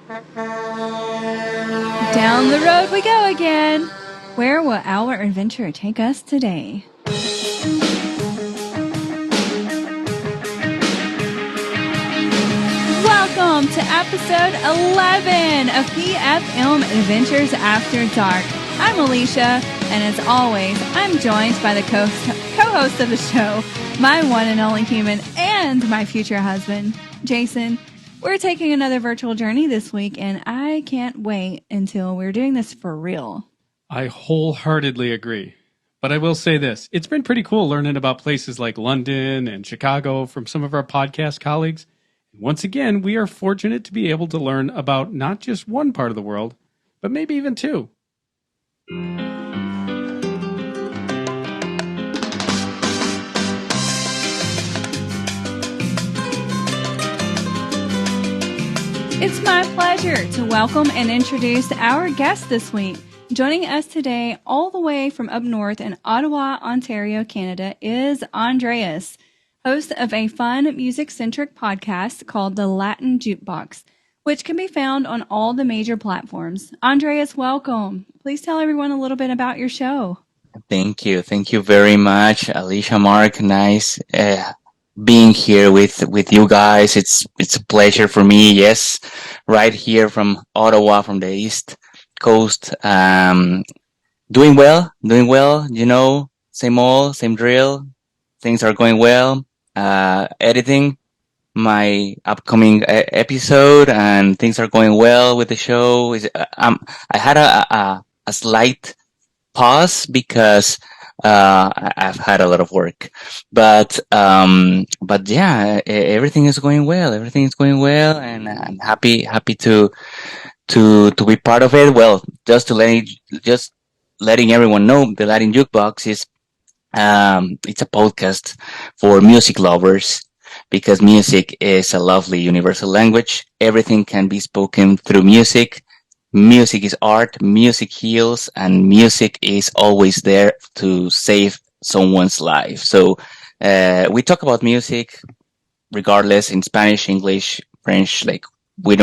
Down the road we go again. Where will our adventure take us today? Welcome to episode 11 of PFM Adventures After Dark. I'm Alicia, and as always, I'm joined by the co-host of the show, my one and only human, and my future husband, Jason. We're taking another virtual journey this week, and I can't wait until we're doing this for real. I wholeheartedly agree. But I will say this. It's been pretty cool learning about places like London and Chicago from some of our podcast colleagues. Once again, we are fortunate to be able to learn about not just one part of the world, but maybe even two. It's my pleasure to welcome and introduce our guest this week. Joining us today, all the way from up north in Ottawa, Ontario, Canada, is Andreas, host of a fun music-centric podcast called the Latin Jukebox, which can be found on all the major platforms. Andreas, welcome. Please tell everyone a little bit about your show. Thank you. Thank you very much, Alicia, Mark. Nice being here with you guys. It's a pleasure for me. Yes, right here from Ottawa, from the East Coast. Doing well. You know, same old, same drill. Things are going well. Editing my upcoming episode, and things are going well with the show. I had a slight pause because I've had a lot of work, but yeah, everything is going well. Everything is going well, and I'm happy to be part of it. Well, just letting everyone know, the Latin Jukebox is it's a podcast for music lovers, because music is a lovely universal language. Everything can be spoken through music. Music is art, music heals, and music is always there to save someone's life. So we talk about music regardless, in Spanish, English, French. Like, we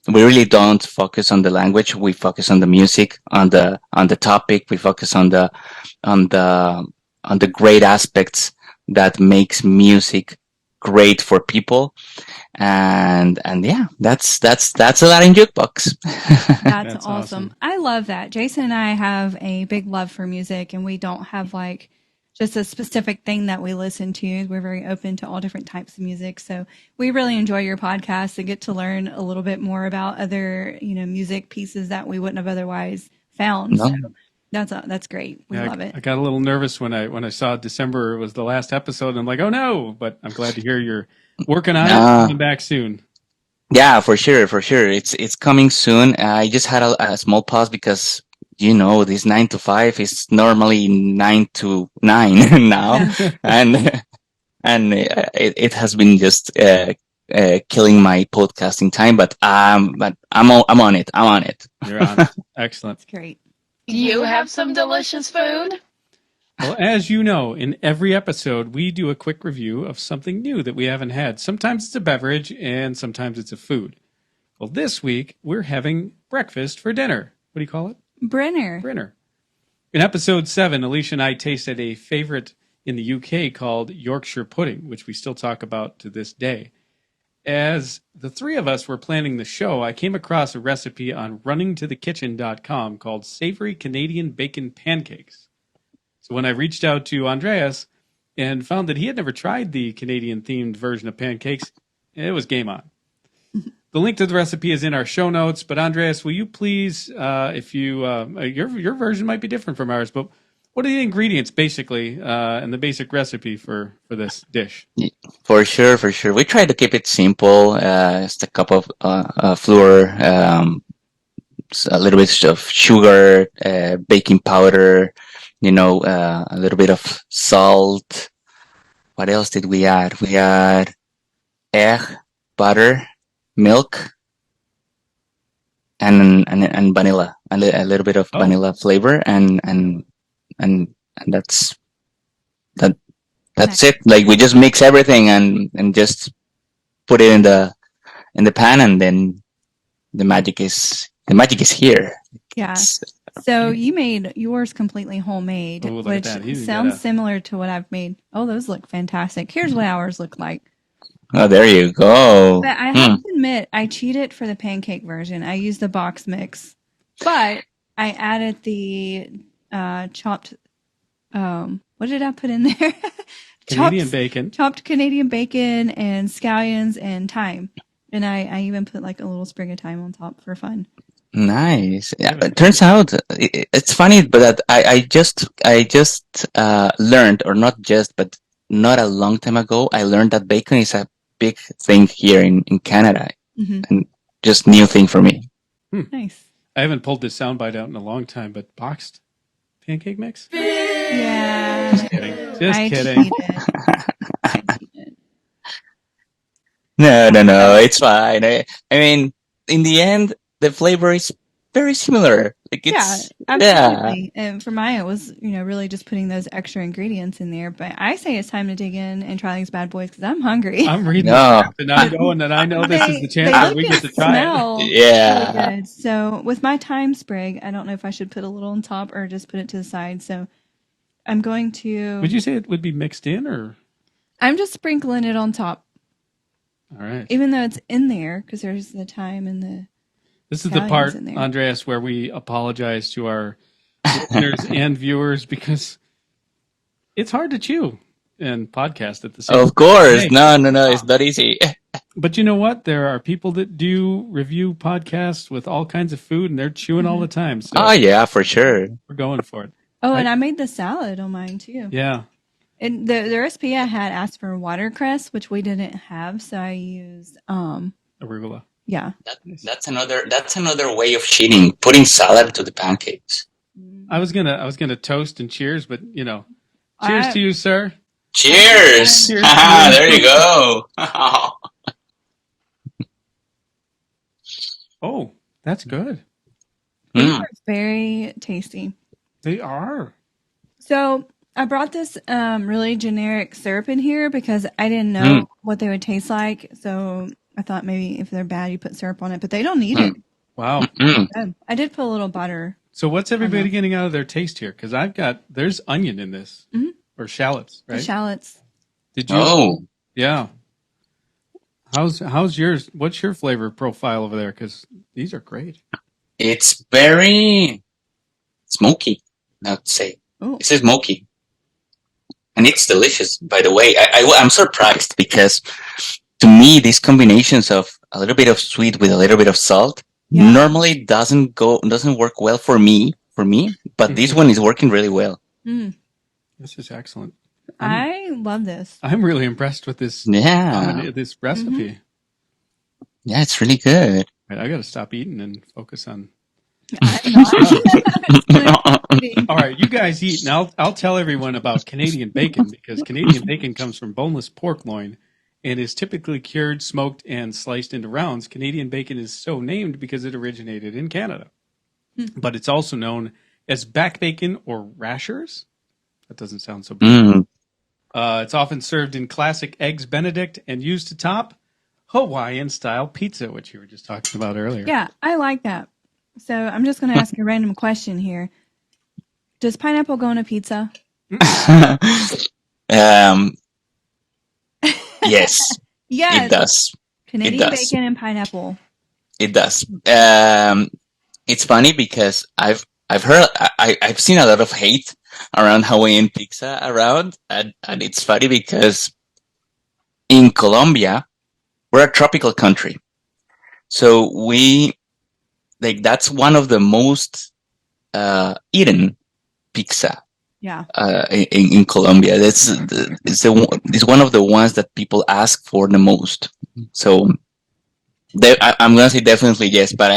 really don't focus on the language. We focus on the music, on the topic. We focus on the great aspects that makes music great for people. And yeah, that's a Latin Jukebox. That's awesome. I love that. Jason and I have a big love for music, and we don't have like just a specific thing that we listen to. We're very open to all different types of music. So we really enjoy your podcast and get to learn a little bit more about other, music pieces that we wouldn't have otherwise found. No. So that's great. We love it. I got a little nervous when I saw December was the last episode, and I'm like, oh no, but I'm glad to hear you're working on it, coming back soon. Yeah, for sure. It's coming soon. I just had a small pause because, this 9 to 5 is normally 9 to 9 now. and it has been just killing my podcasting time, but I'm on it. You're on it. Excellent. That's great. Do you have some delicious food? Well, as you know, in every episode, we do a quick review of something new that we haven't had. Sometimes it's a beverage, and sometimes it's a food. Well, this week, we're having breakfast for dinner. What do you call it? Brinner. In episode 7, Alicia and I tasted a favorite in the UK called Yorkshire pudding, which we still talk about to this day. As the three of us were planning the show, I came across a recipe on runningtothekitchen.com called Savory Canadian Bacon Pancakes. So when I reached out to Andreas and found that he had never tried the Canadian-themed version of pancakes, it was game on. The link to the recipe is in our show notes, but Andreas, will you please, if you, your version might be different from ours, but what are the ingredients, basically, and the basic recipe for this dish? For sure. We try to keep it simple. Just a cup of flour, a little bit of sugar, baking powder, a little bit of salt. What else did we add? We add egg, butter, milk, and vanilla, a little bit of vanilla flavor, and that's it. Like, we just mix everything and just put it in the pan, and then the magic is here. Yeah. It's- So you made yours completely homemade, Ooh, look at which that. He even sounds got a- similar to what I've made. Oh, those look fantastic. Here's what ours look like. oh, there you go. But I have to admit, I cheated for the pancake version. I used the box mix, but I added the chopped. What did I put in there? Canadian bacon. Chopped Canadian bacon and scallions and thyme, and I even put like a little sprig of thyme on top for fun. Nice. Yeah, it turns out it's funny, but that I just learned, or not just, but not a long time ago, I learned that bacon is a big thing here in Canada, Mhm. and just new thing for me. Nice. I haven't pulled this soundbite out in a long time, but boxed pancake mix? Yeah. Just kidding. Just I kidding. cheated. No, it's fine. I mean, in the end, the flavor is very similar. Like Yeah, it's absolutely. And for mine, it was, really just putting those extra ingredients in there. But I say it's time to dig in and try these bad boys because I'm hungry. I'm reading No. the and I'm going that I know this is the chance they that look we and get to try it. smell Yeah. really good. So with my thyme sprig, I don't know if I should put a little on top or just put it to the side. So I'm going to. Would you say it would be mixed in, or? I'm just sprinkling it on top, All right. even though it's in there because there's the thyme and the. This is the scallions part, in there. Andreas, where we apologize to our listeners and viewers because it's hard to chew and podcast at the same time. Of course. Hey. No, it's not easy. But you know what? There are people that do review podcasts with all kinds of food, and they're chewing all the time. So Oh yeah, for sure. we're going for it. Oh, and I made the salad on mine too. Yeah. And the recipe I had asked for watercress, which we didn't have, so I used Arugula. yeah. That's another way of cheating, putting salad to the pancakes. I was gonna toast and cheers, but cheers I- to you, sir. Cheers! Cheers. There you go. Oh, that's good. Mm. It's very tasty. They are. So I brought this really generic syrup in here because I didn't know what they would taste like. So I thought maybe if they're bad, you put syrup on it, but they don't need it. Wow. Mm. I did put a little butter. So what's everybody getting out of their taste here? Because there's onion in this, or shallots, The right? shallots. Did you? Oh, Yeah. How's yours? What's your flavor profile over there? Because these are great. it's very smoky, I would say. Oh, It's smoky. And it's delicious, by the way. I'm surprised because to me, these combinations of a little bit of sweet with a little bit of salt Yeah. normally doesn't work well for me, but this one is working really well. This is excellent. I love this. I'm really impressed with this Yeah. this recipe. Yeah, it's really good. Right, I got to stop eating and focus on. I'm not. All right, you guys eat, and I'll tell everyone about Canadian bacon because Canadian bacon comes from boneless pork loin and is typically cured, smoked, and sliced into rounds. Canadian bacon is so named because it originated in Canada, but it's also known as back bacon or rashers. That doesn't sound so bad. Mm. It's often served in classic eggs Benedict and used to top Hawaiian-style pizza, which you were just talking about earlier. Yeah, I like that. So I'm just going to ask a random question here. Does pineapple go on a pizza? Yes, Yes. it does. Canadian It does. bacon and pineapple. It does. It's funny because I've heard I've seen a lot of hate around Hawaiian pizza around, and it's funny because in Colombia we're a tropical country, so that's one of the most eaten pizza Yeah. in Colombia. It's one of the ones that people ask for the most. So I'm gonna say definitely yes, but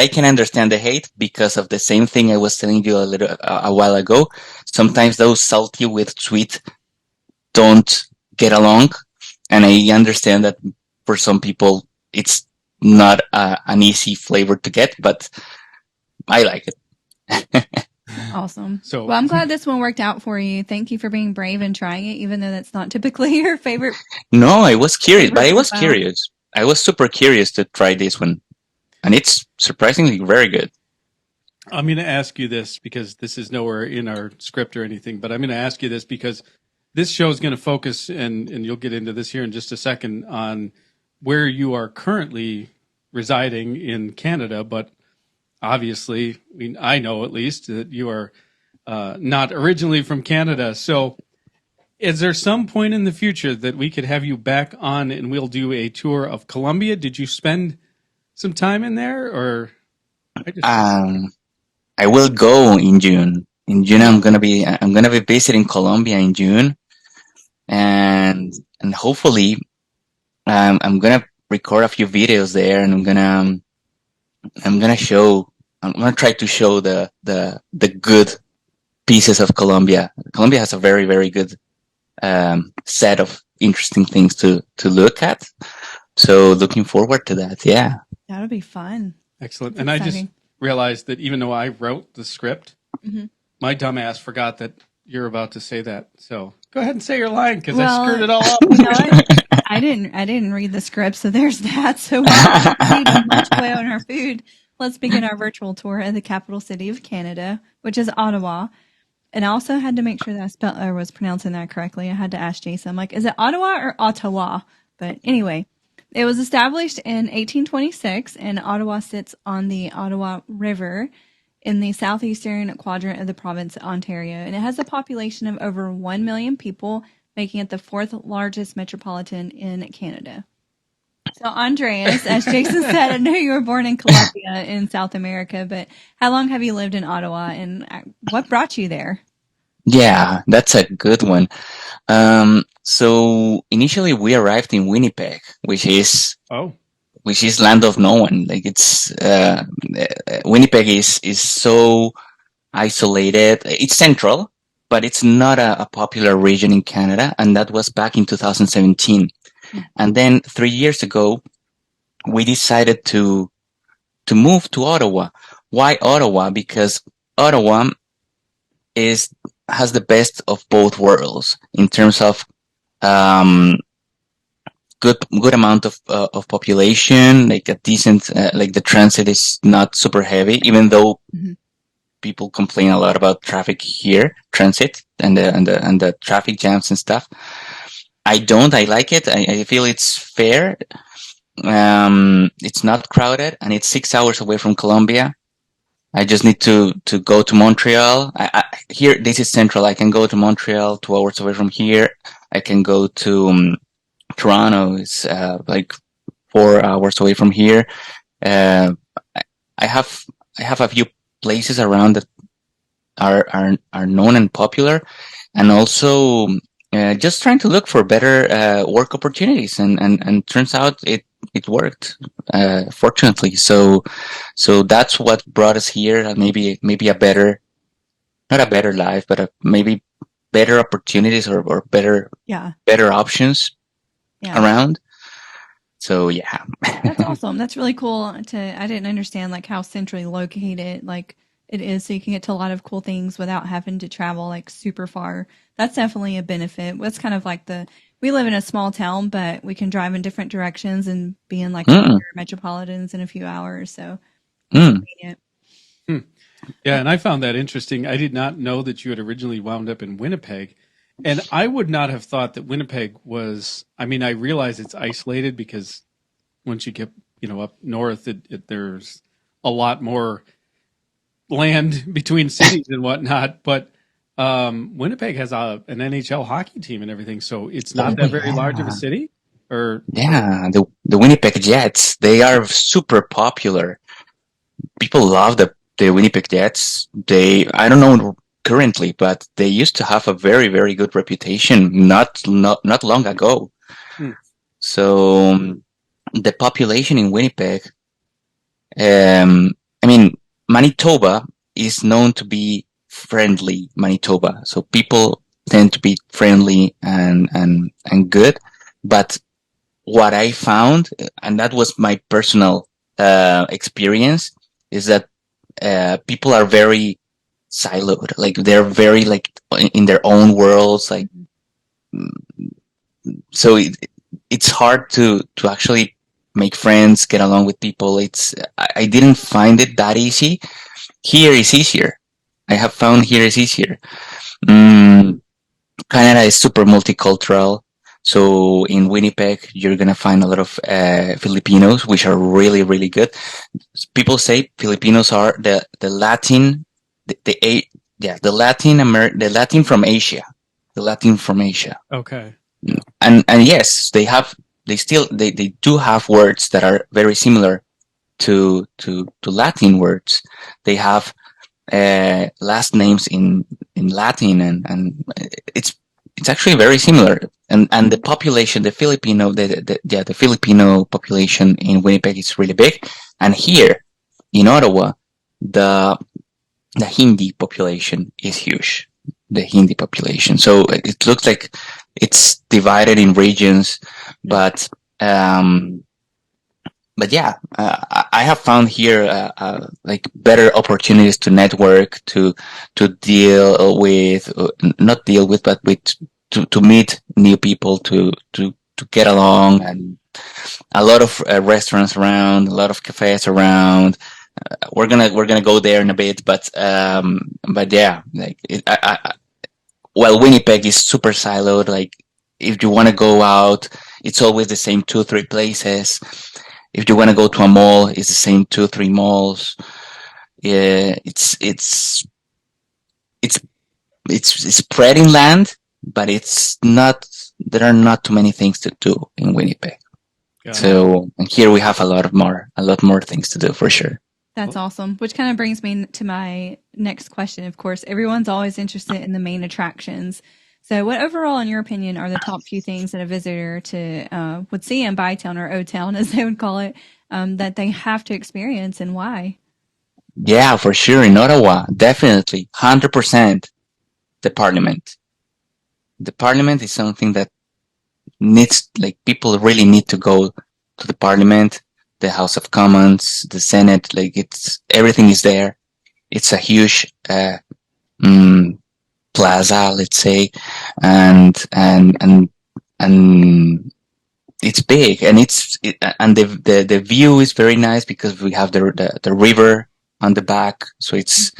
I can understand the hate because of the same thing I was telling you a while ago. Sometimes those salty with sweet don't get along, and I understand that for some people it's not an easy flavor to get, but I like it. Awesome. So- well, I'm glad this one worked out for you. Thank you for being brave and trying it, even though that's not typically your favorite. No, I was curious, but I was Wow. curious. I was super curious to try this one. and it's surprisingly very good. I'm going to ask you this because this is nowhere in our script or anything, but I'm going to ask you this because this show is going to focus, and you'll get into this here in just a second, on where you are currently residing in Canada. But obviously, I know at least that you are not originally from Canada. So is there some point in the future that we could have you back on and we'll do a tour of Colombia? Did you spend some time in there, or? I will go in June. In June, I'm gonna be visiting Colombia in June, and hopefully, I'm gonna record a few videos there, and I'm gonna try to show the good pieces of Colombia. Colombia has a very, very good set of interesting things to look at. So looking forward to that. Yeah, That'll be fun. Excellent. That's and I just exciting. realized that even though I wrote the script, my dumbass forgot that you're about to say that. So go ahead and say your line because I screwed it all up. You know what? I didn't read the script, so there's that. So while we need much away on our food, let's begin our virtual tour of the capital city of Canada, which is Ottawa. And I also had to make sure that I spelled or was pronouncing that correctly. I had to ask Jason, I'm like, is it Ottawa or Ottawa? But anyway, it was established in 1826, and Ottawa sits on the Ottawa River in the southeastern quadrant of the province of Ontario. And it has a population of over 1 million people, making it the fourth largest metropolitan in Canada. So, Andreas, as Jason said, I know you were born in Colombia in South America, but how long have you lived in Ottawa, and what brought you there? yeah, that's a good one. So initially we arrived in Winnipeg, which is land of no one. Like it's Winnipeg is so isolated. It's central, but it's not a popular region in Canada, and that was back in 2017. And then 3 years ago, we decided to move to Ottawa. Why Ottawa? Because Ottawa has the best of both worlds in terms of good amount of population, like a decent like the transit is not super heavy, even though people complain a lot about traffic here, transit and the traffic jams and stuff. I like it. I feel it's fair. It's not crowded, and it's 6 hours away from Columbia. I just need to go to Montreal. Here, this is central. I can go to Montreal 2 hours away from here. I can go to Toronto. It's like 4 hours away from here. I have a few places around that are known and popular, and also just trying to look for better work opportunities. And turns out it worked, fortunately. So that's what brought us here. And maybe a better, not a better life, but maybe better opportunities or better options around. So yeah. That's awesome. That's really cool. I didn't understand like how centrally located like it is, so you can get to a lot of cool things without having to travel like super far. That's definitely a benefit. It's kind of like we live in a small town, but we can drive in different directions and be in like metropolitans in a few hours. So it's convenient. Yeah, and I found that interesting. I did not know that you had originally wound up in Winnipeg. And I would not have thought that Winnipeg was, I mean, I realize it's isolated because once you get, up north, there's a lot more land between cities and whatnot. But Winnipeg has an NHL hockey team and everything, so it's not that very large of a city. The Winnipeg Jets, they are super popular. People love the Winnipeg Jets. I don't know currently, but they used to have a very, very good reputation not long ago. So the population in Winnipeg, Manitoba is known to be friendly, Manitoba. So people tend to be friendly and good. But what I found, and that was my personal experience, is that people are very siloed. Like they're very like in their own worlds. Like so, it's hard to actually make friends, get along with people. I didn't find it that easy. Here is easier. I have found here is easier. Mm, Canada is super multicultural. So in Winnipeg, you're gonna find a lot of Filipinos, which are really, really good. People say Filipinos are the Latin, the Latin from Asia, the Latin from Asia. Okay. And yes, they do have words that are very similar to Latin words. They have last names in Latin, and it's actually very similar. And the population, the Filipino population in Winnipeg is really big. And here in Ottawa, the Hindi population is huge. The Hindi population. So it looks like it's divided in regions, but yeah, I have found here like better opportunities to network, to deal with, not deal with, but to meet new people, to get along, and a lot of restaurants around, a lot of cafes around. We're gonna go there in a bit, but yeah, like well, Winnipeg is super siloed. Like if you want to go out, it's always the same 2-3 places. If you want to go to a mall, it's the same 2-3 malls. Yeah, it's spreading land, but it's not. There are not too many things to do in Winnipeg. So, and here we have a lot more things to do for sure. That's awesome. Which kind of brings me to my next question. Of course, everyone's always interested in the main attractions. So what overall, in your opinion, are the top few things that a visitor would see in Bytown, or O-Town, as they would call it, that they have to experience, and why? Yeah, for sure. In Ottawa, definitely, 100%, the Parliament. The Parliament is something that people really need to go to the Parliament, the House of Commons, the Senate. Like everything is there. It's a huge plaza, let's say, and it's big, and the view is very nice because we have the river on the back. So it's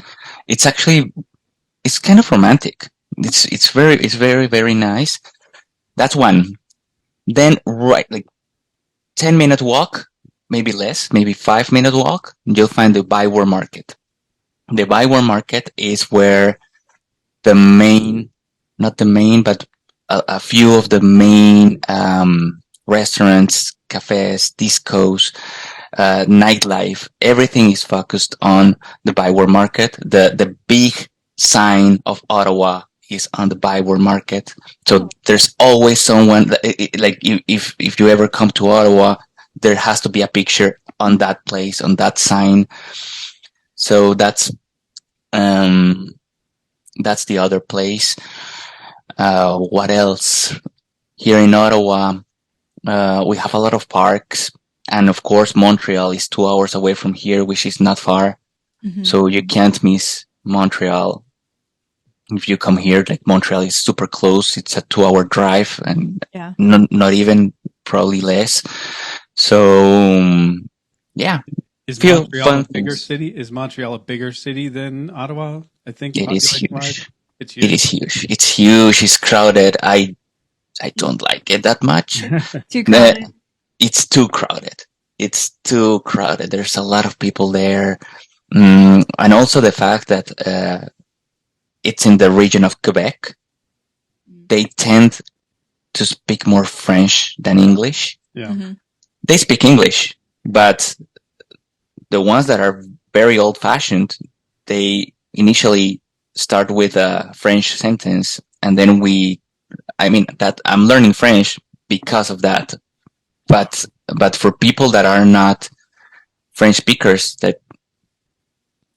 kind of romantic. It's very, very nice. That's one. Then like 10-minute walk, maybe less, maybe 5-minute walk, you'll find the Byward Market. The Byward Market is where but a few of the main restaurants, cafes, discos, nightlife, everything is focused on the Byward Market. The big sign of Ottawa is on the Byward Market. So there's always someone, like if you ever come to Ottawa, there has to be a picture on that place, on that sign. So that's the other place. What else? Here in Ottawa, we have a lot of parks. And of course, Montreal is 2 hours away from here, which is not far. Mm-hmm. So you can't miss Montreal. If you come here, like Montreal is super close. It's a 2-hour drive, and not even, probably less. So, yeah. Is Montreal a bigger city? Is Montreal a bigger city than Ottawa? I think it is huge. It's huge. It is huge. It's huge. It's crowded. I don't like it that much. Too crowded. It's too crowded. It's too crowded. There's a lot of people there, and also the fact that it's in the region of Quebec. They tend to speak more French than English. Yeah, mm-hmm. They speak English, but the ones that are very old-fashioned, they initially start with a French sentence, and then that I'm learning French because of that. But for people that are not French speakers, that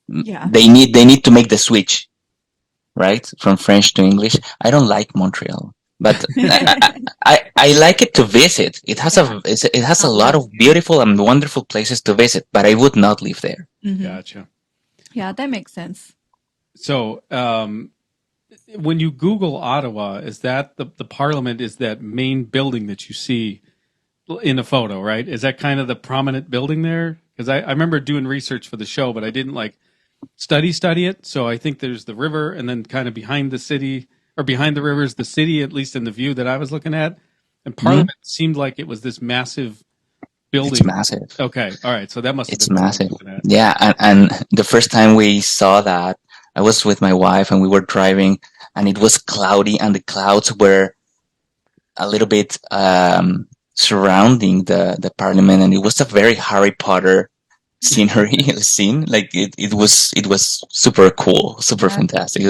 they need to make the switch, right, from French to English. I don't like Montreal, but I like it to visit. It has a lot of beautiful and wonderful places to visit, but I would not live there. Mm-hmm. Gotcha. Yeah, that makes sense. So, when you Google Ottawa, is that the Parliament is that main building that you see, in a photo, right? Is that kind of the prominent building there? Because I remember doing research for the show, but I didn't like study it. So I think there's the river, and then kind of behind the city or behind the river is the city, at least in the view that I was looking at. And Parliament seemed like it was this massive building. It's massive. Okay, all right. So that must have It's been massive. Yeah, and the first time we saw that, I was with my wife and we were driving, and it was cloudy, and the clouds were a little bit surrounding the Parliament, and it was a very Harry Potter scenery scene. Like it was super cool, super fantastic.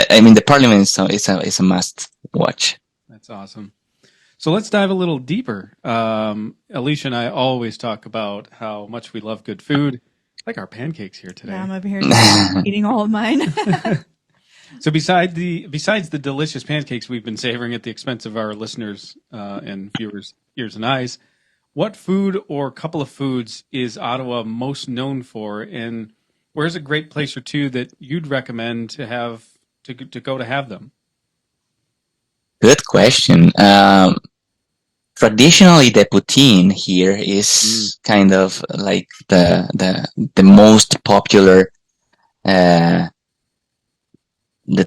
I mean, the Parliament is a must watch. That's awesome. So let's dive a little deeper. Alisha and I always talk about how much we love good food, like our pancakes here today. Yeah, I'm over here eating all of mine. So besides the delicious pancakes we've been savoring at the expense of our listeners and viewers' ears and eyes, what food or couple of foods is Ottawa most known for, and where's a great place or two that you'd recommend to have to go to have them? Good question. Traditionally, the poutine here is kind of like the most popular, let's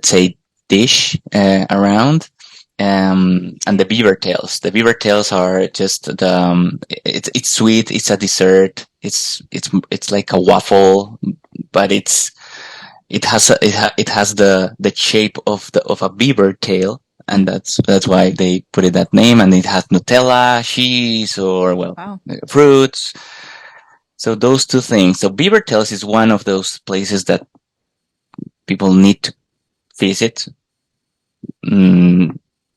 say, dish around. And the beaver tails. The beaver tails are just it's sweet. It's a dessert. It's like a waffle, but it has the shape of a beaver tail. And that's why they put it that name, and it has Nutella, cheese, or fruits. So those two things. So Beaver Tails is one of those places that people need to visit.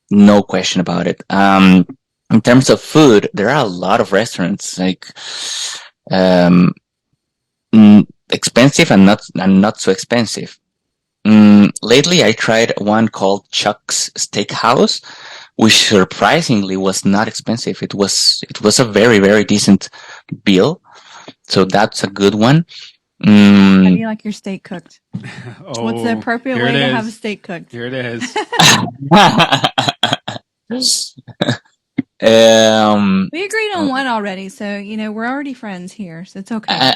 No question about it. In terms of food, there are a lot of restaurants, like expensive and not so expensive. Lately, I tried one called Chuck's Steakhouse, which surprisingly was not expensive. It was a very, very decent bill. So that's a good one. How do you like your steak cooked? What's the appropriate way to have a steak cooked? Here it is. We agreed on one already, so we're already friends here, so it's okay.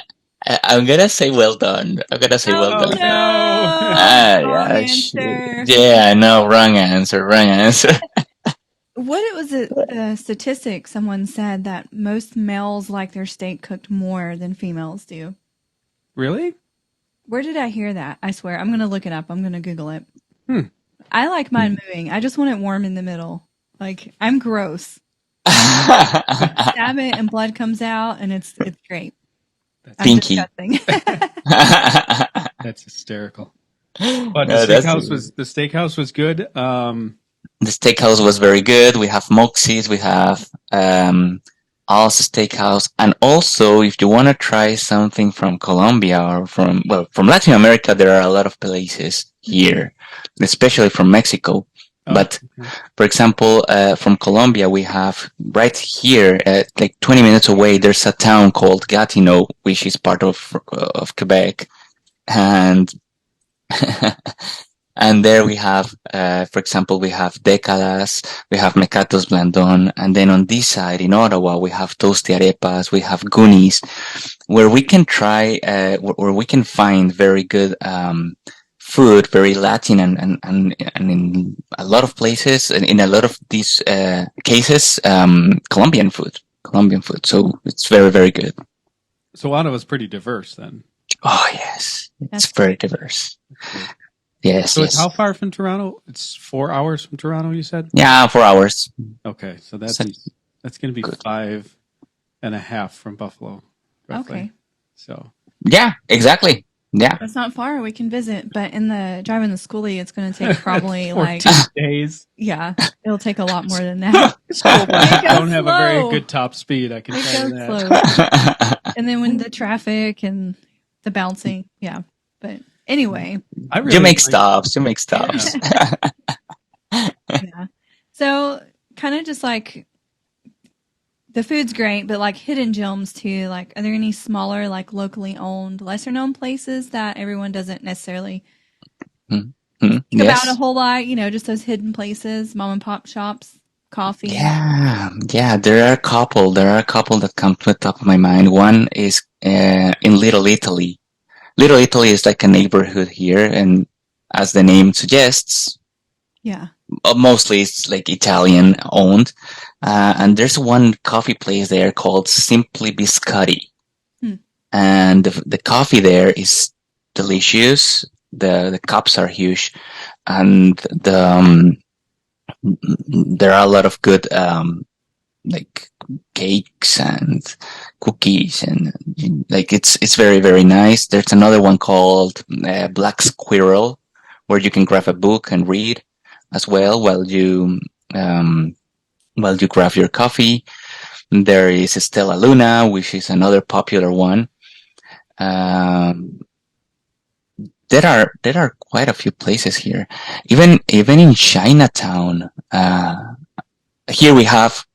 I'm gonna say well done. Well done. No. Wrong answer. Yeah, no, wrong answer. What was a statistic someone said that most males like their steak cooked more than females do? Really? Where did I hear that? I swear. I'm going to look it up. I'm going to Google it. I like mine moving. I just want it warm in the middle. Like, I'm gross. Stab it and blood comes out, and it's great. That's Pinky. That's hysterical. But the steakhouse was good. The steakhouse was very good. We have Moxie's, we have Al's Steakhouse, and also if you want to try something from Colombia or from Latin America, there are a lot of places here, especially from Mexico. But for example, from Colombia, we have right here, like 20 minutes away, there's a town called Gatineau, which is part of Quebec, and and there we have, for example, we have Décadas, we have Mecatos Blandón, and then on this side in Ottawa, we have Toasty Arepas, we have Goonies, where we can try, where we can find very good food, very Latin, and in a lot of places, and in a lot of these cases, Colombian food. So it's very, very good. So Ottawa's pretty diverse then. Oh yes, it's very diverse. Yes. So it's how far from Toronto? It's 4 hours from Toronto, you said? Yeah, 4 hours. Okay, so that's going to be 5.5 from Buffalo. Roughly. Okay. So. Yeah, exactly. Yeah. That's not far. We can visit, but driving the schoolie, it's going to take probably 14 days. Yeah, it'll take a lot more than that. I don't have a very good top speed. I can tell you that. Slow. And then when the traffic and the bouncing, yeah. But anyway, you make stops. Yeah. So kind of just like the food's great, but like hidden gems too. Like, are there any smaller, like locally owned, lesser known places that everyone doesn't necessarily think about a whole lot? Just those hidden places, mom and pop shops. coffee? Yeah. There are a couple. There are a couple that come to the top of my mind. One is in Little Italy. Little Italy is like a neighborhood here, and as the name suggests, Yeah. mostly it's like Italian owned. And there's one coffee place there called Simply Biscotti. And the coffee there is delicious. The cups are huge, and there are a lot of good like cakes and cookies, and like it's very, very nice. There's another one called Black Squirrel, where you can grab a book and read as well while you grab your coffee. There is Stella Luna, which is another popular one. There are quite a few places here, even in Chinatown. Here we have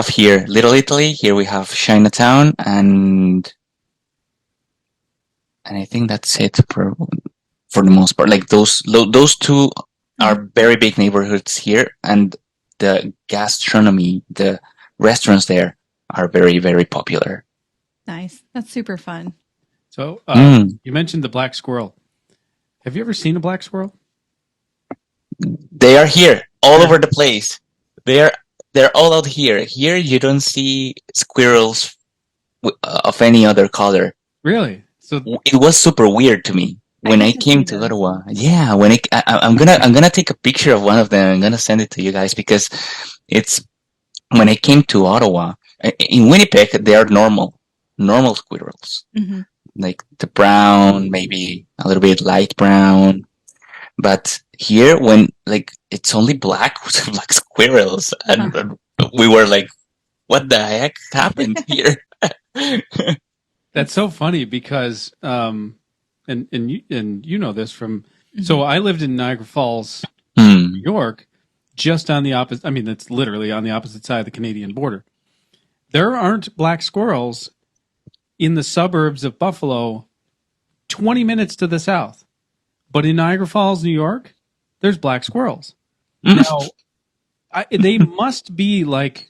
here Little Italy. Here we have Chinatown, and I think that's it for the most part. Like those two are very big neighborhoods here, and the gastronomy, the restaurants there are very, very popular. Nice. That's super fun. So you mentioned the black squirrel. Have you ever seen a black squirrel? They are here all over the place. They're all out here. Here you don't see squirrels of any other color. Really? So it was super weird to me when I came to Ottawa. Yeah, when I'm gonna take a picture of one of them. I'm gonna send it to you guys, because it's when I came to Ottawa. In Winnipeg, they are normal squirrels. Mm-hmm. Like the brown, maybe a little bit light brown. But here, when like it's only black squirrels, and we were like, "What the heck happened here?" That's so funny because, and you know this from. So I lived in Niagara Falls, New York, just on the opposite. I mean, it's literally on the opposite side of the Canadian border. There aren't black squirrels in the suburbs of Buffalo, 20 minutes to the south. But in Niagara Falls, New York, there's black squirrels. Now, they must be like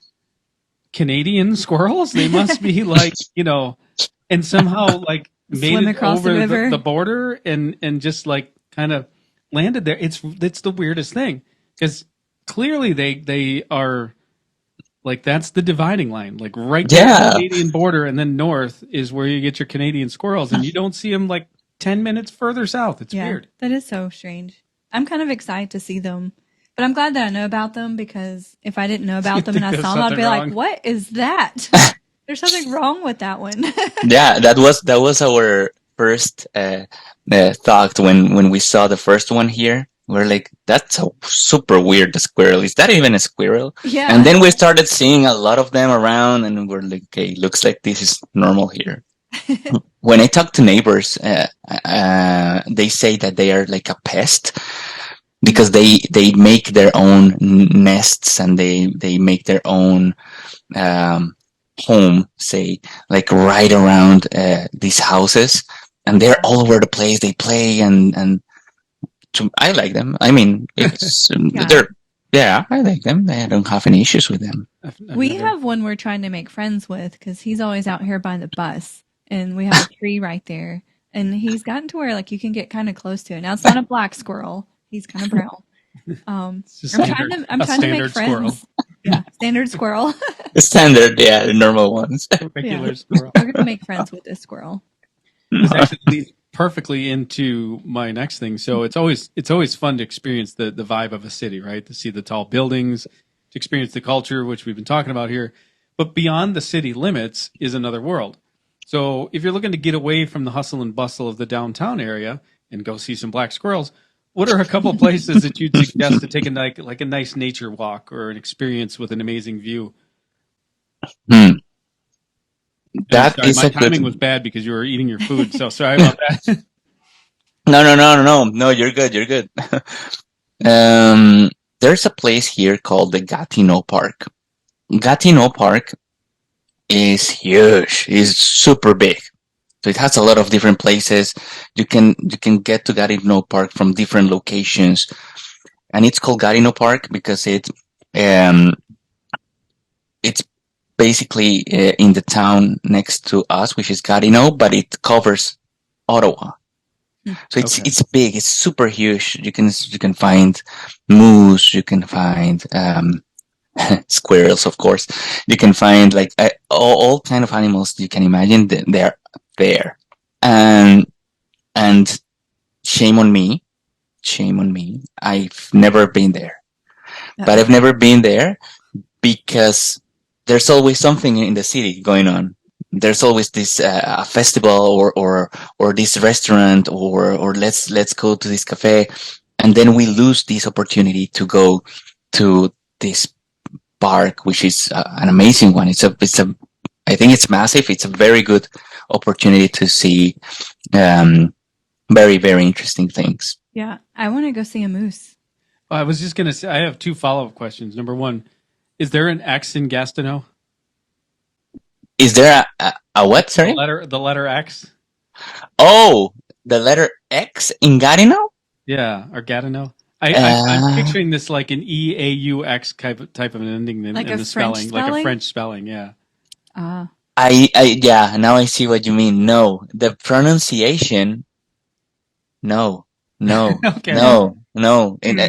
Canadian squirrels. They must be like, and somehow like made it over the border and just like kind of landed there. It's the weirdest thing, because clearly they are like, that's the dividing line, like right there at the Canadian border, and then north is where you get your Canadian squirrels, and you don't see them like 10 minutes further south. It's weird. That is so strange. I'm kind of excited to see them, but I'm glad that I know about them, because if I didn't know about them and I saw them, I'd be like, what is that? There's something wrong with that one. Yeah, that was our first thought when we saw the first one here. We're like, that's a super weird squirrel. Is that even a squirrel? Yeah. And then we started seeing a lot of them around, and we're like, okay, looks like this is normal here. When I talk to neighbors, they say that they are like a pest, because they make their own nests, and they make their own home, say, like right around these houses, and they're all over the place. They play, and I like them. I mean, it's I like them. I don't have any issues with them. We have one we're trying to make friends with, because he's always out here by the bus, and we have a tree right there, and he's gotten to where like you can get kind of close to it. Now it's not a black squirrel; he's kind of brown. I'm trying to make friends. Squirrel. Yeah, standard squirrel. Standard, the normal ones. Regular squirrel. We're gonna make friends with this squirrel. This actually leads perfectly into my next thing. So it's always fun to experience the vibe of a city, right? To see the tall buildings, to experience the culture, which we've been talking about here. But beyond the city limits is another world. So if you're looking to get away from the hustle and bustle of the downtown area and go see some black squirrels, what are a couple places that you'd suggest to take a nice nature walk or an experience with an amazing view? That sorry, is my timing was bad because you were eating your food, so sorry about that. No, you're good. There's a place here called the Gatineau Park. Gatineau Park is huge. It's super big. So it has a lot of different places. You can get to Gatineau Park from different locations. And it's called Gatineau Park because Um, it's basically in the town next to us, which is Gatineau, but it covers Ottawa. So it's big. It's super huge. You can find moose. You can find squirrels, of course. You can find like all kind of animals you can imagine. They're there, and shame on me. Shame on me. I've never been there, but I've never been there because there's always something in the city going on. There's always this festival or this restaurant or let's go to this cafe, and then we lose this opportunity to go to this park, which is an amazing one. I think it's massive. It's a very good opportunity to see very, very interesting things. Yeah, I want to go see a moose. Well, I was just going to say, I have two follow-up questions. Number one, is there an X in Gastineau? Is there a what? Sorry? The letter X? Oh, the letter X in Gatineau? Yeah, or Gatineau. I'm picturing this like an EAUX type of an ending in the spelling, like a French spelling. Yeah. Yeah. Now I see what you mean. No, the pronunciation. No. Okay. No. And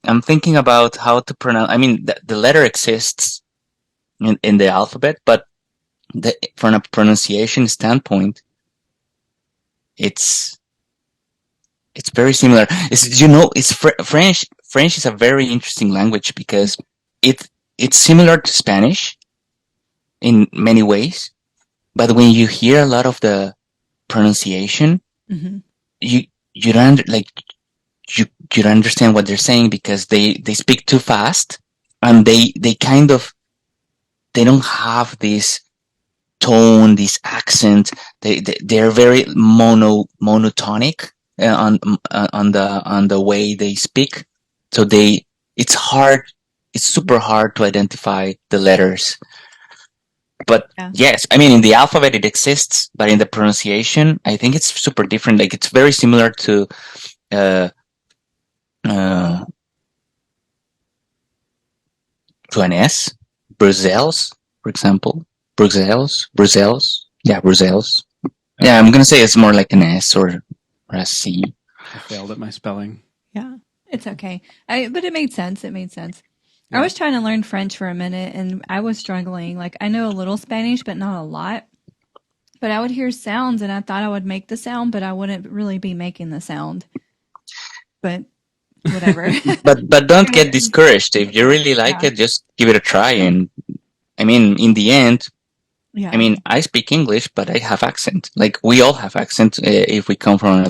I'm thinking about how to pronounce. I mean, the letter exists in the alphabet, but from a pronunciation standpoint, it's very similar. It's French. French is a very interesting language because it's similar to Spanish in many ways, but when you hear a lot of the pronunciation, you don't you don't understand what they're saying because they speak too fast, and they don't have this tone, this accent. They're very monotonic on the way they speak. So it's super hard to identify the letters. But yes, I mean, in the alphabet it exists, but in the pronunciation, I think it's super different. Like it's very similar to an S, Brussels, for example. Brussels. Yeah, Brussels. Yeah, I'm gonna say it's more like an S or a C. I failed at my spelling. Yeah, it's okay. But it made sense. Yeah. I was trying to learn French for a minute, and I was struggling. Like, I know a little Spanish, but not a lot. But I would hear sounds, and I thought I would make the sound, but I wouldn't really be making the sound. But whatever. but don't get discouraged. If you really like it, just give it a try. And I mean, in the end, I mean, I speak English, but I have accent. Like we all have accent if we come from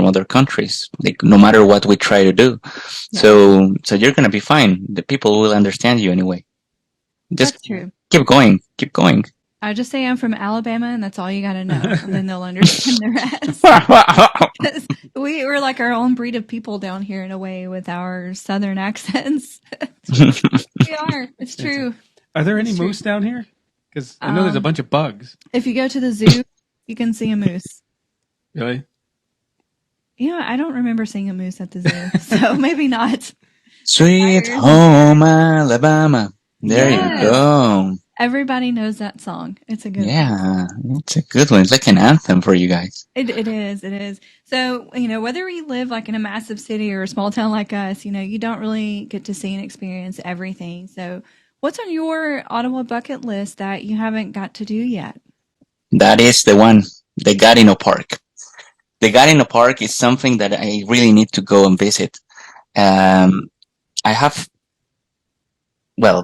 other countries. Like no matter what we try to do, so you're gonna be fine. The people will understand you anyway. Just that's true. Keep going. I just say I'm from Alabama, and that's all you got to know, and then they'll understand the rest. We're like our own breed of people down here in a way with our southern accents. We are. It's true. Are there any moose down here? Because I know there's a bunch of bugs. If you go to the zoo, you can see a moose. Really? Yeah, I don't remember seeing a moose at the zoo, so maybe not. Sweet home Alabama. There you go. Everybody knows that song. It's a good one. Yeah, it's a good one. It's like an anthem for you guys. It is. So, whether we live like in a massive city or a small town like us, you don't really get to see and experience everything. So what's on your Ottawa bucket list that you haven't got to do yet? That is the one, the Gatineau Park. The Gatineau Park is something that I really need to go and visit.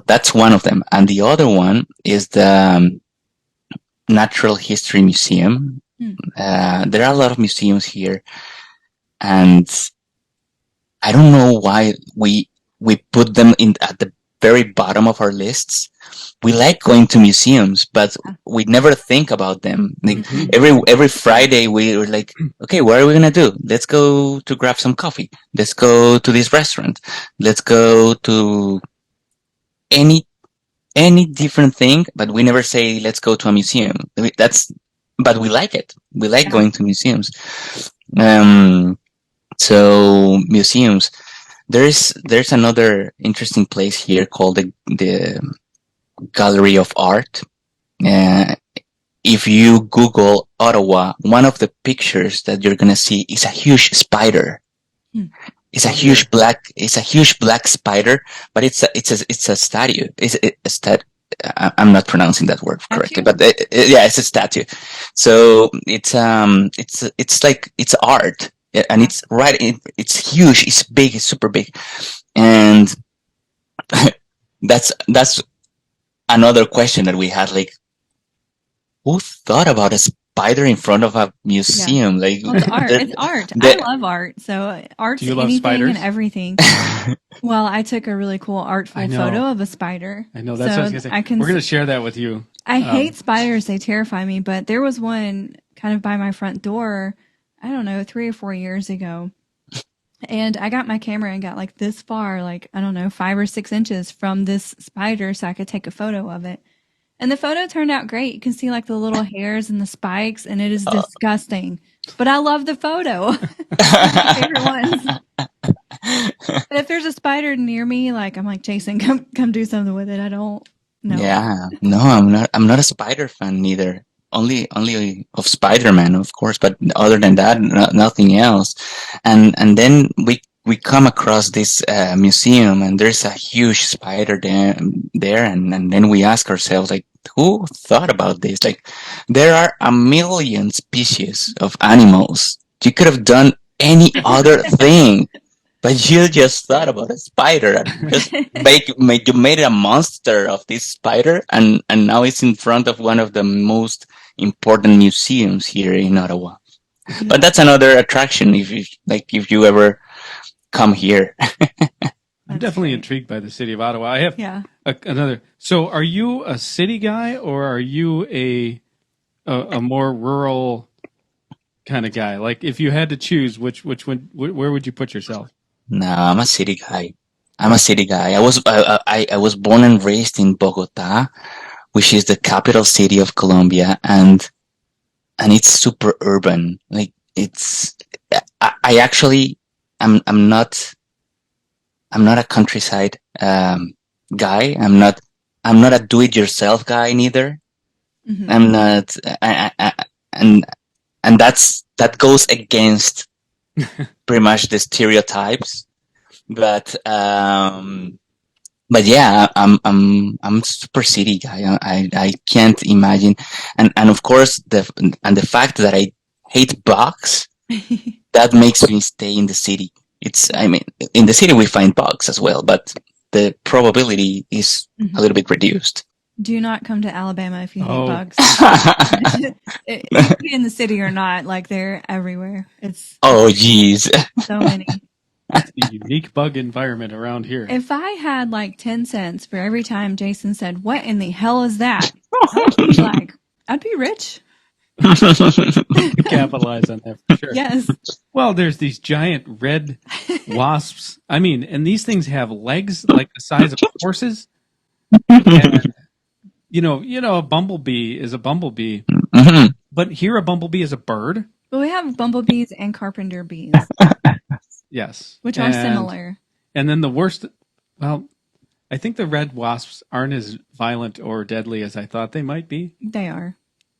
That's one of them. And the other one is the Natural History Museum. There are a lot of museums here. And I don't know why we put them at the very bottom of our lists. We like going to museums, but we never think about them. Like every Friday we were like, okay, what are we gonna do? Let's go to grab some coffee. Let's go to this restaurant. Let's go to any different thing, but we never say let's go to a museum. But we like it. We like going to museums. So museums. there's another interesting place here called the Gallery of Art. Uh, if you Google Ottawa, one of the pictures that you're gonna see is a huge spider. Hmm. It's a huge black spider, but it's a statue. I'm not pronouncing that word correctly, but yeah, it's a statue. So it's like it's art, and it's it's huge, it's big, it's super big, and that's another question that we had. Like, who thought about a spider in front of a museum? Yeah. Like, well, it's art. It's art. I love art. So art's Do you love anything spiders? and everything. Well, I took a really cool artful photo of a spider. I know, that's what I was going to say. We're going to share that with you. I hate spiders. They terrify me. But there was one kind of by my front door, I don't know, 3 or 4 years ago. And I got my camera and got like this far, like, I don't know, 5 or 6 inches from this spider so I could take a photo of it. And the photo turned out great. You can see like the little hairs and the spikes, and it is disgusting. But I love the photo. It's one of my favorite ones. But if there's a spider near me, like I'm like, Jason, come do something with it. I don't know. Yeah, no, I'm not a spider fan neither. Only of Spider-Man, of course, but other than that, nothing else. And then we come across this museum, and there's a huge spider there, and then we ask ourselves, like, who thought about this? Like, there are a million species of animals. You could have done any other thing, but you just thought about a spider. Just you made a monster of this spider, and now it's in front of one of the most important museums here in Ottawa. But that's another attraction if you ever come here. I'm definitely intrigued by the city of Ottawa. I have another. So, are you a city guy, or are you a more rural kind of guy? Like, if you had to choose, which one, where would you put yourself? No, I'm a city guy. I was born and raised in Bogota, which is the capital city of Colombia, and it's super urban. Like, I actually I'm not a countryside guy. I'm not a do-it-yourself guy neither. Mm-hmm. I'm not, and that goes against pretty much the stereotypes. But yeah, I'm super city guy. I can't imagine, and of course the fact that I hate bugs, that makes me stay in the city. I mean, in the city we find bugs as well, but the probability is a little bit reduced. Do not come to Alabama if you hate bugs. If you're in the city or not, like, they're everywhere. Geez, so many. It's a unique bug environment around here. If I had like 10 cents for every time Jason said, "What in the hell is that?" I'd be rich. Capitalize on that for sure. Yes. Well, there's these giant red wasps. I mean, and these things have legs like the size of horses. And, a bumblebee is a bumblebee. Mm-hmm. But here a bumblebee is a bird. Well, we have bumblebees and carpenter bees. Yes. Which are similar. And then the worst, well, I think the red wasps aren't as violent or deadly as I thought they might be. They are.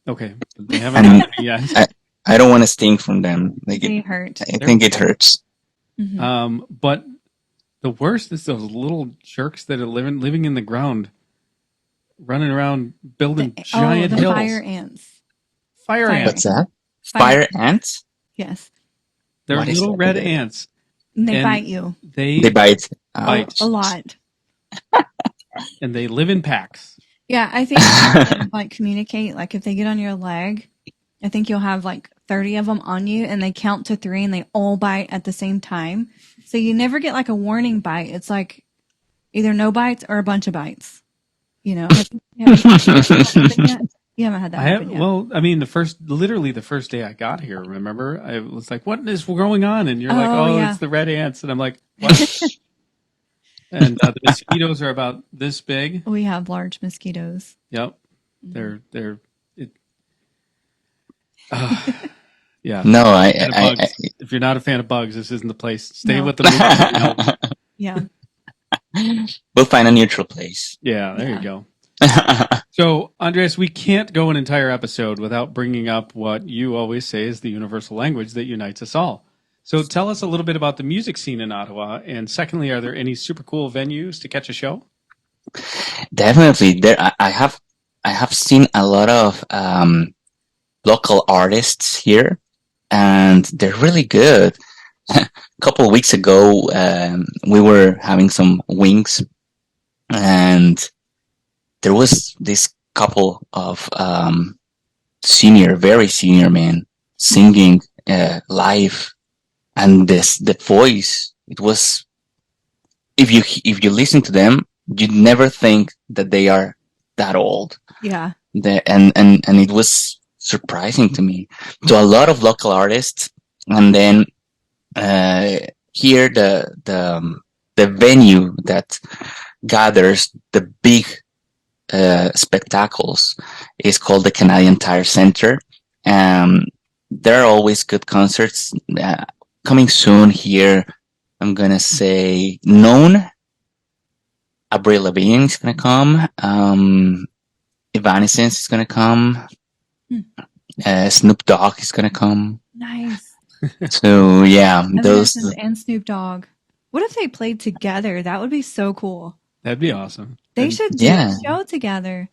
Okay. They haven't hurt me yet. I don't want to sting from them. Like, they hurt. I think it hurts. Mm-hmm. But the worst is those little jerks that are living in the ground, running around building giant hills. Fire ants. Fire ants. What's that? Fire ants? Yes. They're little red ants. And they bite you. They bite. Bite a lot. And they live in packs. Yeah, I think like communicate. Like, if they get on your leg, I think you'll have like 30 of them on you, and they count to 3, and they all bite at the same time. So you never get like a warning bite. It's like either no bites or a bunch of bites. You know. You haven't had that happen yet. Well, I mean, the first day I got here, remember? I was like, what is going on? And you're like, it's the red ants. And I'm like, what? And the mosquitoes are about this big. We have large mosquitoes. Yep. They're yeah. No, if you're not a fan of bugs, this isn't the place. Stay with the movie. Yeah. We'll find a neutral place. Yeah, there you go. So, Andres, we can't go an entire episode without bringing up what you always say is the universal language that unites us all. So, tell us a little bit about the music scene in Ottawa. And secondly, are there any super cool venues to catch a show? Definitely. I have seen a lot of local artists here, and they're really good. A couple of weeks ago, we were having some wings, and there was this couple of very senior men singing live, and the voice. It was, if you listen to them, you'd never think that they are that old. Yeah. And it was surprising to me. To a lot of local artists, and then here the venue that gathers the big spectacles is called the Canadian Tire Center. There are always good concerts coming soon here. I'm gonna say Known. Avril Lavigne is gonna come. Evanescence is gonna come. Snoop Dogg is gonna come. Nice. So yeah, those Evanescence and Snoop Dogg. What if they played together? That would be so cool. That'd be awesome. They should do a show together.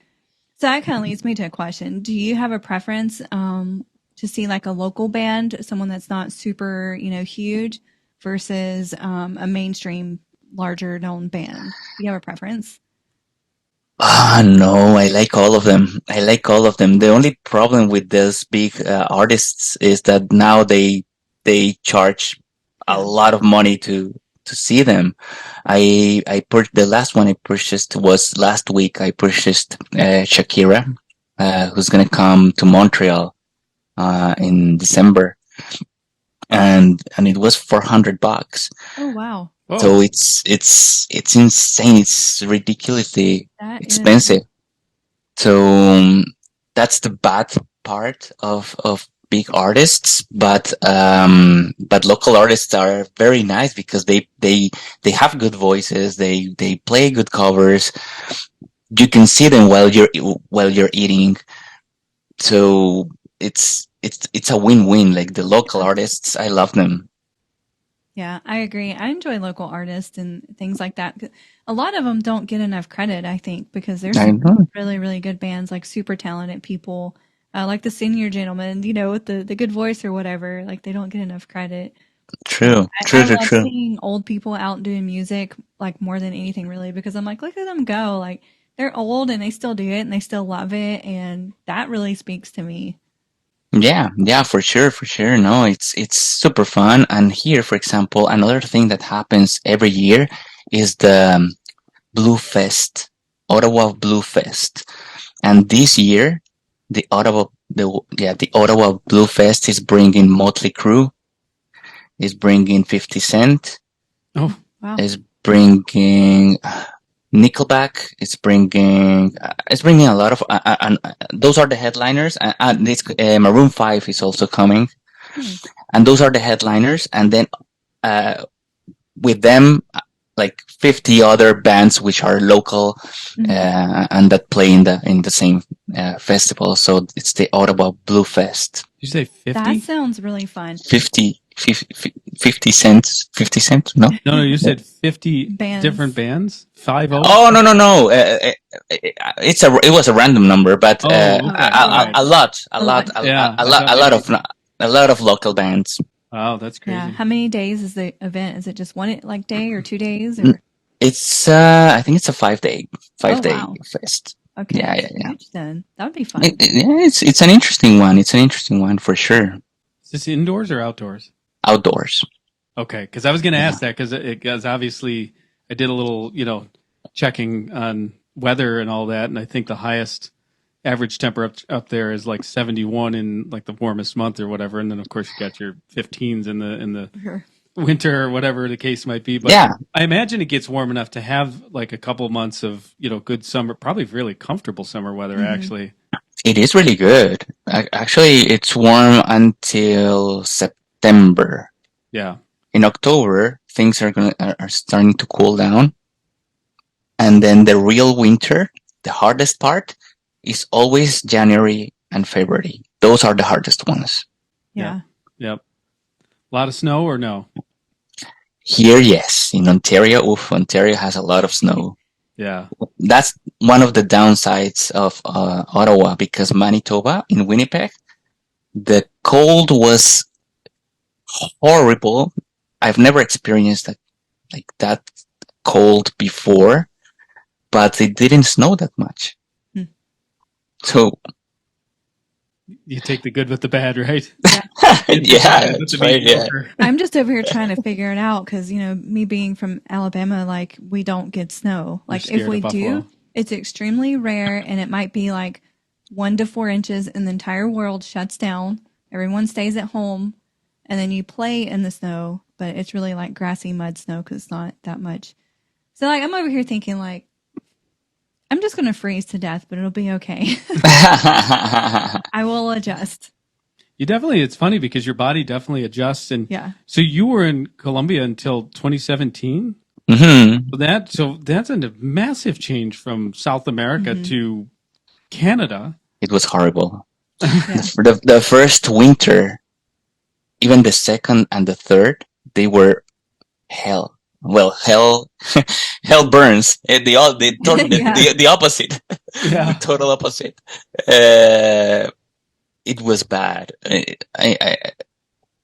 So that kind of leads me to a question. Do you have a preference to see like a local band, someone that's not super, huge, versus a mainstream, larger known band? Do you have a preference? No, I like all of them. The only problem with those big artists is that now they charge a lot of money to see them. The last one I purchased was last week. I purchased Shakira, who's gonna come to Montreal in December, and it was $400. Oh wow! Whoa. So it's insane. It's ridiculously expensive. So that's the bad part of big artists, but local artists are very nice because they have good voices. They play good covers. You can see them while you're eating. So it's a win-win. Like the local artists, I love them. Yeah, I agree. I enjoy local artists and things like that. A lot of them don't get enough credit, I think, because there's some really, really good bands, like super talented people, like the senior gentleman, with the good voice or whatever. Like they don't get enough credit. True. I love seeing old people out doing music, like more than anything, really, because I'm like, look at them go. Like they're old and they still do it and they still love it, and that really speaks to me. Yeah, for sure. No, it's super fun. And here, for example, another thing that happens every year is the Blue Fest, Ottawa Blue Fest. And this year, the Ottawa Blue Fest is bringing Motley Crue, is bringing 50 Cent, oh wow, is bringing Nickelback. It's bringing a lot of, those are the headliners. And this Maroon 5 is also coming, and those are the headliners. And then with them, like 50 other bands which are local, and that play in the same festival. So it's the Ottawa Blue Fest. Did you say 50? That sounds really fun. 50 cents. 50 cents? No. No, you said 50 bands. Different bands? 50? Oh, no. It was a random number, but right. a lot of local bands. Wow, that's crazy. Yeah. How many days is the event? Is it just one day or 2 days? Or? It's I think it's a 5-day wow. fest. Okay. Yeah. Then that would be fun. It's an interesting one. It's an interesting one for sure. Is this indoors or outdoors? Outdoors. Okay, because I was going to ask that because obviously I did a little checking on weather and all that, and I think the highest average temperature up there is like 71 in like the warmest month or whatever, and then of course you got your 15s in the Sure. winter or whatever the case might be. But yeah, I imagine it gets warm enough to have like a couple months of good summer, probably really comfortable summer weather. Actually, it is really good. Actually, it's warm until September. Yeah. in October, things are starting to cool down. And then the real winter, the hardest part, is always January and February. Those are the hardest ones. Yeah. Yep. A lot of snow or no? Here, yes. In Ontario, Ontario has a lot of snow. Yeah. That's one of the downsides of Ottawa, because Manitoba, in Winnipeg, the cold was horrible. I've never experienced that cold before, but it didn't snow that much. So you take the good with the bad, right? Yeah, that's right. Yeah. I'm just over here trying to figure it out because, me being from Alabama, like, we don't get snow. Like, if we do, it's extremely rare, and it might be like 1 to 4 inches, and the entire world shuts down. Everyone stays at home, and then you play in the snow, but it's really like grassy mud snow because it's not that much. So, like, I'm over here thinking, like, I'm just going to freeze to death, but it'll be okay. I will adjust. You definitely, it's funny because your body definitely adjusts. And yeah. So you were in Colombia until 2017? Mm-hmm. So that's a massive change from South America to Canada. It was horrible. The first winter, even the second and the third, they were hell. Well, hell burns. The opposite. Yeah. The total opposite. It was bad. I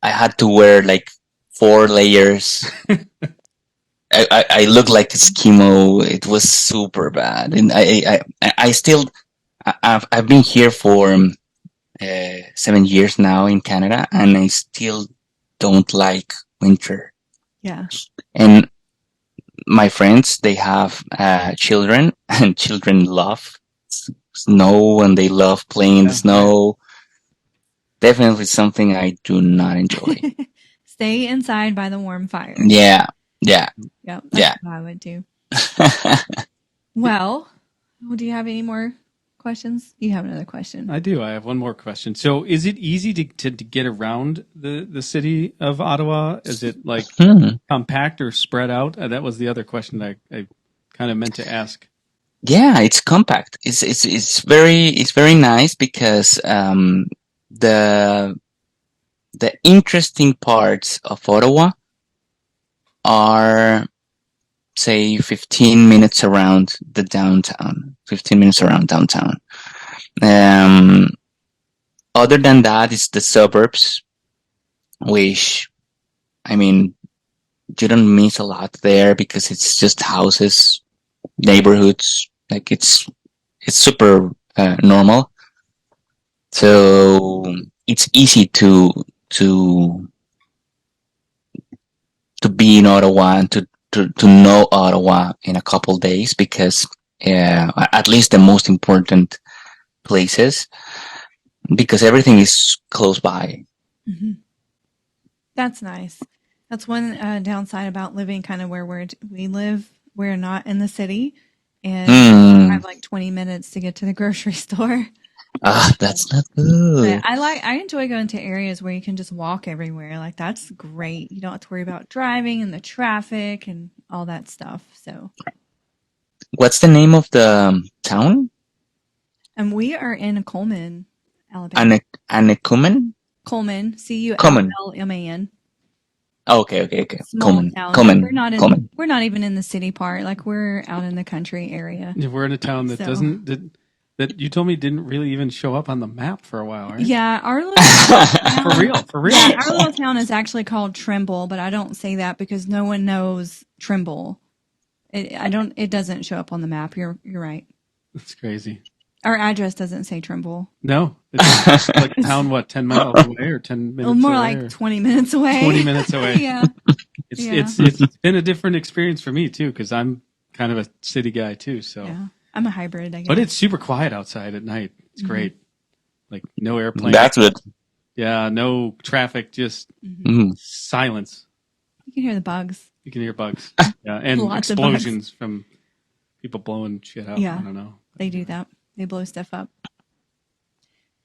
had to wear like 4 layers. I looked like Eskimo. It was super bad. And I've been here for 7 years now in Canada, and I still don't like winter. Yeah. And my friends, they have children, and children love snow, and they love playing in the snow. Definitely something I do not enjoy. Stay inside by the warm fire. Yeah. Yep, that's what I would do. Well, do you have any more questions? You have another question. I do. I have one more question. So is it easy to get around the city of Ottawa? Is it like compact or spread out? That was the other question I kind of meant to ask. Yeah, it's compact. It's very nice because the interesting parts of Ottawa are, say, 15 minutes around the downtown. 15 minutes around downtown. Other than that, it's the suburbs, which, I mean, you don't miss a lot there because it's just houses, neighborhoods. Like it's super normal. So it's easy to be in Ottawa and to know Ottawa in a couple days, because at least the most important places, because everything is close by. Mm-hmm. That's nice. That's one downside about living kind of where we live. We're not in the city, and I have like 20 minutes to get to the grocery store. That's not good. But I enjoy going to areas where you can just walk everywhere. Like, that's great. You don't have to worry about driving and the traffic and all that stuff. So, what's the name of the town? And we are in Coleman, Alabama. Coleman? Coleman, Cullman. Oh, okay. Small town. Coleman. We're not even in the city part. Like, we're out in the country area. Yeah, we're in a town that that you told me didn't really even show up on the map for a while, right? Yeah, our little town, for real. Yeah, our little town is actually called Trimble, but I don't say that because no one knows Trimble. It doesn't show up on the map. You're right. That's crazy. Our address doesn't say Trimble. No, it's like a town, 10 miles away or 10 minutes away? More like 20 minutes away. 20 minutes away. Yeah. It's been a different experience for me too, because I'm kind of a city guy too. So yeah. I'm a hybrid, I guess. But it's super quiet outside at night. It's great. Like, no airplane. That's good. Yeah, no traffic, just silence. You can hear the bugs. You can hear bugs. Yeah, and explosions from people blowing shit out. Yeah, I don't know. They do that. They blow stuff up.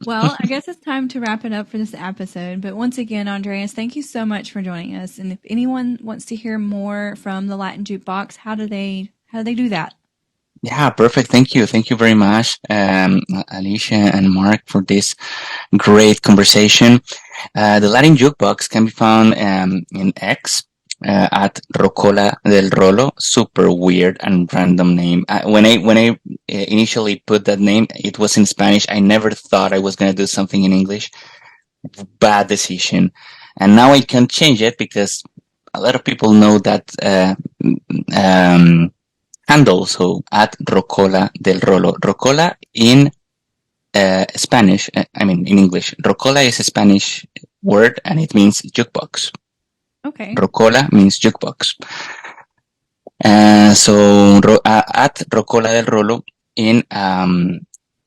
Well, I guess it's time to wrap it up for this episode. But once again, Andreas, thank you so much for joining us. And if anyone wants to hear more from the Latin Jukebox, how do they do that? Yeah, perfect. Thank you. Thank you very much, Alicia and Mark, for this great conversation. The Latin Jukebox can be found in X at Rocola del Rolo. Super weird and random name. When I initially put that name, it was in Spanish. I never thought I was going to do something in English. Bad decision. And now I can change it because a lot of people know that handle. So at Rocola del Rolo. Rocola in Spanish, in English. Rocola is a Spanish word and it means jukebox. Okay. Rocola means jukebox. So at Rocola del Rolo in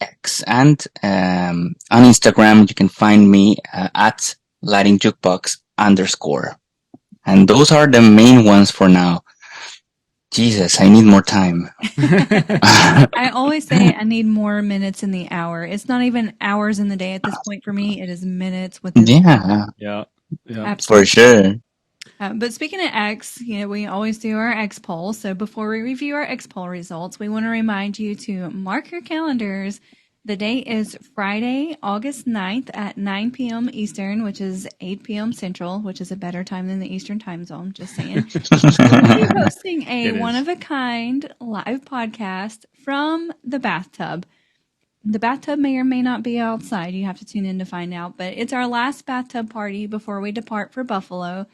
X, and on Instagram you can find me at Latin Jukebox _. And those are the main ones for now. Jesus, I need more time. I always say I need more minutes in the hour. It's not even hours in the day at this point for me. It is minutes within. Yeah. Absolutely. For sure. But speaking of X, we always do our X poll. So before we review our X poll results, we want to remind you to mark your calendars. The date is Friday, August 9th at 9 p.m. Eastern, which is 8 p.m. Central, which is a better time than the Eastern time zone, just saying. We'll be hosting a one-of-a-kind live podcast from the bathtub. The bathtub may or may not be outside. You have to tune in to find out. But it's our last bathtub party before we depart for Buffalo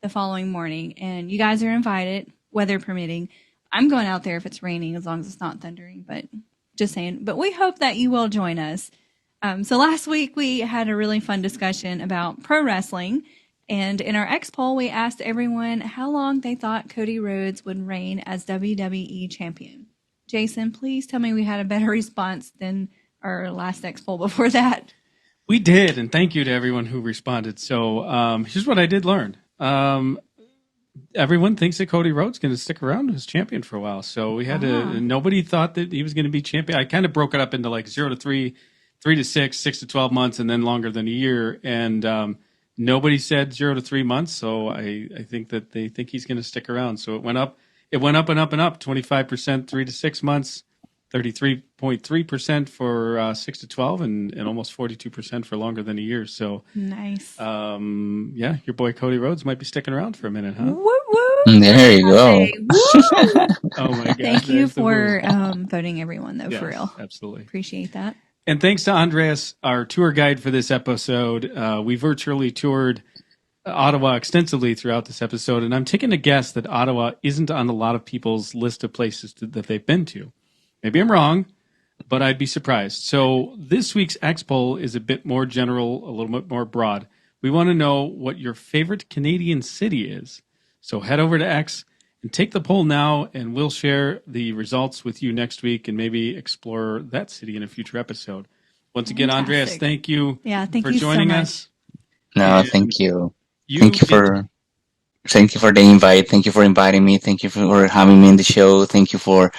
the following morning. And you guys are invited, weather permitting. I'm going out there if it's raining, as long as it's not thundering, but just saying. But we hope that you will join us. So last week we had a really fun discussion about pro wrestling. And in our X poll, we asked everyone how long they thought Cody Rhodes would reign as WWE champion. Jason, please tell me we had a better response than our last X poll before that. We did, and thank you to everyone who responded. So here's what I did learn. Everyone thinks that Cody Rhodes is going to stick around as champion for a while. So we had to. Nobody thought that he was going to be champion. I kind of broke it up into like 0 to 3, 3 to 6, 6 to 12 months, and then longer than a year. And nobody said 0 to 3 months. So I think that they think he's going to stick around. So it went up. It went up and up and up. 25% 3 to 6 months, 33.3% for 6 to 12, and almost 42% for longer than a year. So nice. Yeah, your boy Cody Rhodes might be sticking around for a minute, huh? Woo woo. There you go. Oh my God! Thank you for voting, everyone. Though, yes, for real, absolutely appreciate that. And thanks to Andreas, our tour guide for this episode. We virtually toured Ottawa extensively throughout this episode, and I'm taking a guess that Ottawa isn't on a lot of people's list of places that they've been to. Maybe I'm wrong, but I'd be surprised. So this week's X poll is a bit more general, a little bit more broad. We want to know what your favorite Canadian city is. So head over to X and take the poll now, and we'll share the results with you next week and maybe explore that city in a future episode. Once again, Andreas, thank you thank for you joining so much. us. No, And thank you. Thank you for the invite. Thank you for inviting me. Thank you for having me in the show. Thank you for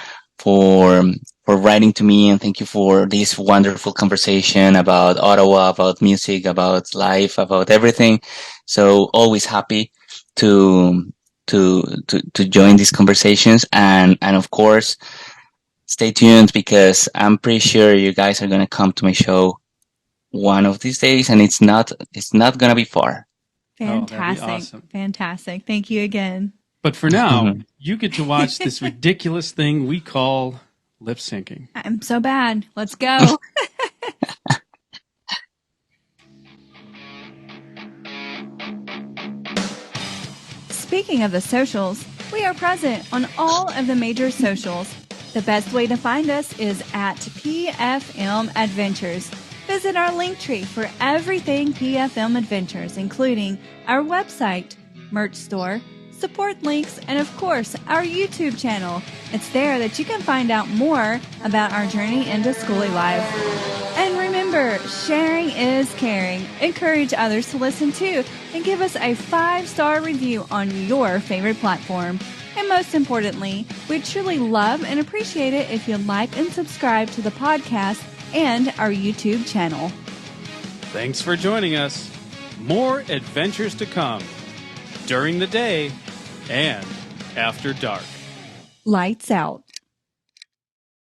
writing to me, and thank you for this wonderful conversation about Ottawa, about music, about life, about everything. So always happy to join these conversations, and of course stay tuned, because I'm pretty sure you guys are gonna come to my show one of these days, and it's not gonna be far. Fantastic. Oh, that'd be awesome. Fantastic. Thank you again. But for now, you get to watch this ridiculous thing we call lip syncing. I'm so bad. Let's go. Speaking of the socials, we are present on all of the major socials. The best way to find us is at PFM Adventures. Visit our Linktree for everything PFM Adventures, including our website, merch store, support links, and of course, our YouTube channel. It's there that you can find out more about our journey into schoolie life. And remember, sharing is caring. Encourage others to listen too, and give us a 5-star review on your favorite platform. And most importantly, we'd truly love and appreciate it if you'd like and subscribe to the podcast and our YouTube channel. Thanks for joining us. More adventures to come during the day and after dark. Lights out.